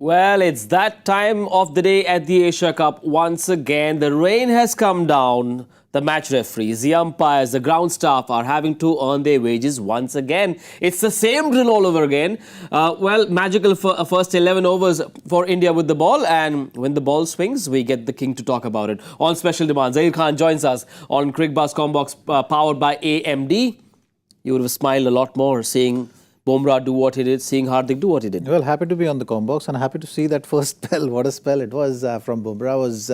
Well, it's that time of the day at the Asia Cup once again. The rain has come down. The match referees, the umpires, the ground staff are having to earn their wages once again. It's the same drill all over again. Magical for first 11 overs for India with the ball. And when the ball swings, we get the king to talk about it. On special demand, Zaheer Khan joins us on Cricbuzz Comm Box powered by AMD. You would have smiled a lot more seeing Bumrah do what he did, seeing Hardik do what he did. Well, happy to be on the Comm Box and happy to see that first spell. What a spell it was from Bumrah. Was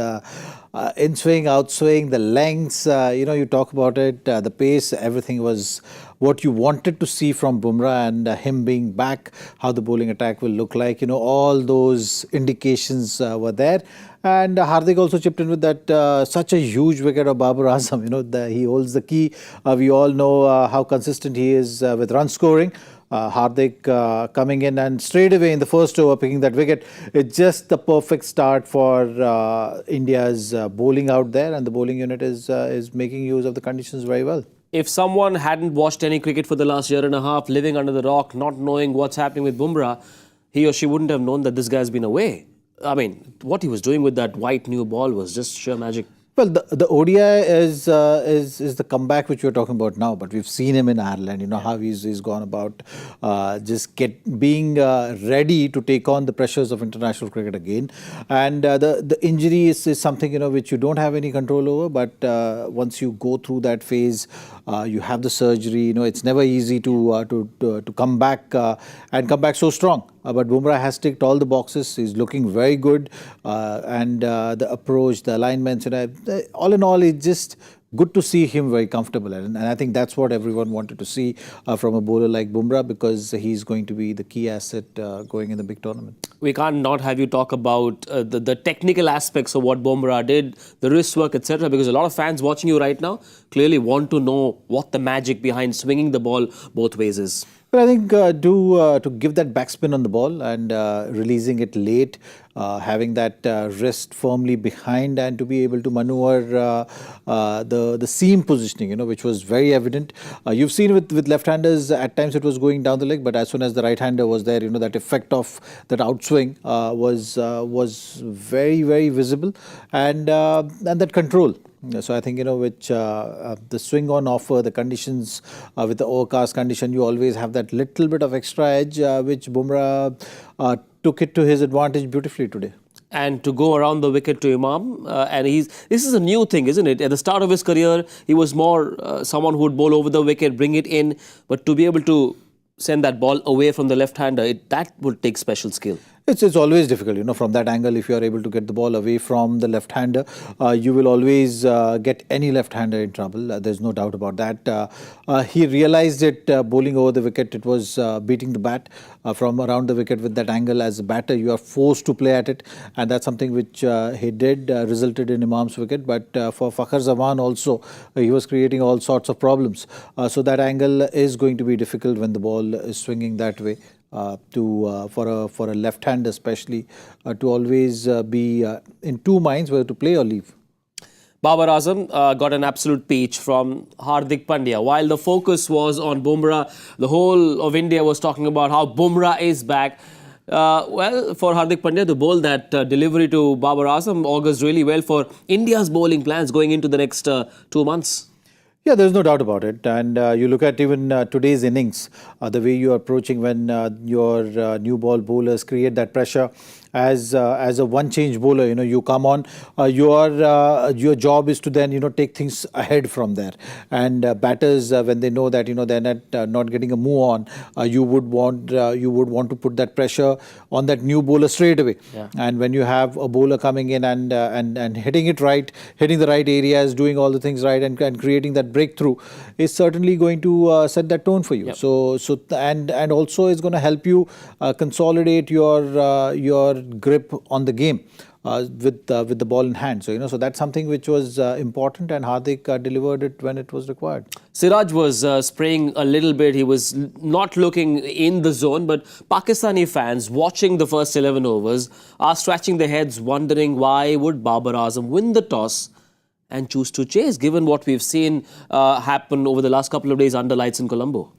in swing, out swing, the lengths, you talk about it, the pace, everything was what you wanted to see from Bumrah, and him being back, how the bowling attack will look like. All those indications were there. And Hardik also chipped in with that such a huge wicket of Babar Azam. He holds the key. We all know how consistent he is with run scoring. Hardik coming in and straight away in the first over picking that wicket. It's just the perfect start for India's bowling out there, and the bowling unit is making use of the conditions very well. If someone hadn't watched any cricket for the last year and a half, living under the rock, not knowing what's happening with Bumrah, he or she wouldn't have known that this guy's been away. I mean, what he was doing with that white new ball was just sheer magic. Well, the ODI is the comeback which we're talking about now, but we've seen him in Ireland. How he's gone about just being ready to take on the pressures of international cricket again. And the injury is something which you don't have any control over. But once you go through that phase, you have the surgery. It's never easy to come back and come back so strong. But Bumrah has ticked all the boxes. He's looking very good, and the approach, the alignments, all in all, it's just good to see him very comfortable. And I think that's what everyone wanted to see from a bowler like Bumrah, because he's going to be the key asset going in the big tournament. We can't not have you talk about the technical aspects of what Bumrah did, the wrist work, etc. Because a lot of fans watching you right now clearly want to know what the magic behind swinging the ball both ways is. But I think to give that backspin on the ball and releasing it late, having that wrist firmly behind, and to be able to maneuver the seam positioning, which was very evident. You've seen with left-handers, at times it was going down the leg, but as soon as the right-hander was there, that effect of that outswing was very, very visible, and that control. So I think, which the swing on offer, the conditions with the overcast condition, you always have that little bit of extra edge, which Bumrah took it to his advantage beautifully today. And to go around the wicket to Imam, this is a new thing, isn't it? At the start of his career, he was more someone who would bowl over the wicket, bring it in, but to be able to send that ball away from the left-hander, that would take special skill. It's always difficult, from that angle. If you are able to get the ball away from the left-hander, you will always get any left-hander in trouble. There's no doubt about that. He realized it bowling over the wicket. It was beating the bat from around the wicket with that angle. As a batter, you are forced to play at it, and that's something which he did, resulted in Imam's wicket. But for Fakhar Zaman also, he was creating all sorts of problems. So that angle is going to be difficult when the ball is swinging that way. For a left-hander especially, to always be in two minds whether to play or leave. Babar Azam got an absolute peach from Hardik Pandya. While the focus was on Bumrah, the whole of India was talking about how Bumrah is back. For Hardik Pandya to bowl that delivery to Babar Azam augurs really well for India's bowling plans going into the next 2 months. Yeah, there's no doubt about it. And you look at even today's innings, the way you're approaching when your new ball bowlers create that pressure. As a one-change bowler, you come on, your job is to then, take things ahead from there. And batters, when they know that, they're not getting a move on, you would want to put that pressure on that new bowler straight away. Yeah. And when you have a bowler coming in and hitting it right, hitting the right areas, doing all the things right, and creating that breakthrough, is certainly going to set that tone for you. Yep. And also is going to help you consolidate your grip on the game with the ball in hand. So that's something which was important, and Hardik delivered it when it was required. Siraj was spraying a little bit. He was not looking in the zone, but Pakistani fans watching the first 11 overs are scratching their heads wondering why would Babar Azam win the toss and choose to chase, given what we've seen happen over the last couple of days under lights in Colombo.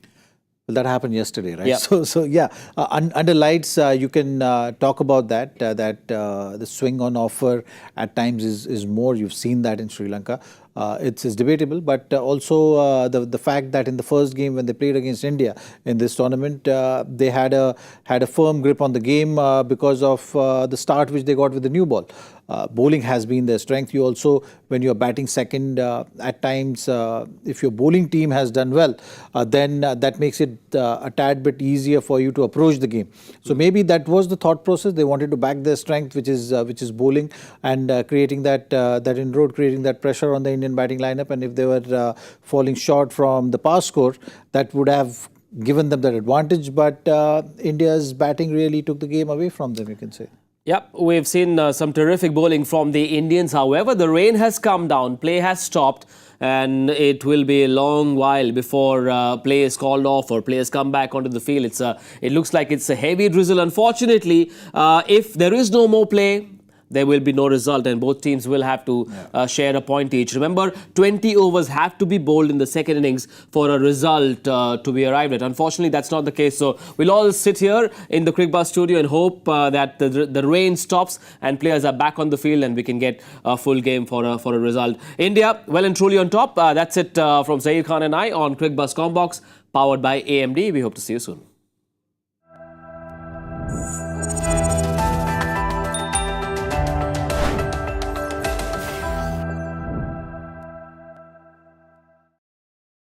Well, that happened yesterday, right? Yeah. So yeah, under lights, you can talk about that. The swing on offer at times is more. You've seen that in Sri Lanka. It's debatable, but also the fact that in the first game when they played against India in this tournament, they had a firm grip on the game because of the start which they got with the new ball. Bowling has been their strength. You also, when you're batting second, at times, if your bowling team has done well, then that makes it a tad bit easier for you to approach the game. So maybe that was the thought process. They wanted to back their strength, which is bowling, and creating that inroad, creating that pressure on the Indian batting lineup. And if they were falling short from the past score, that would have given them that advantage. But India's batting really took the game away from them, you can say. Yep, we've seen some terrific bowling from the Indians. However, the rain has come down, play has stopped, and it will be a long while before play is called off or players come back onto the field. It looks like it's a heavy drizzle. Unfortunately, if there is no more play, there will be no result and both teams will have to share a point each. Remember, 20 overs have to be bowled in the second innings for a result to be arrived at. Unfortunately, that's not the case. So we'll all sit here in the Cricbuzz studio and hope that the rain stops and players are back on the field and we can get a full game for a result. India, well and truly on top. That's it from Zaheer Khan and I on Cricbuzz Comm Box, powered by AMD. We hope to see you soon.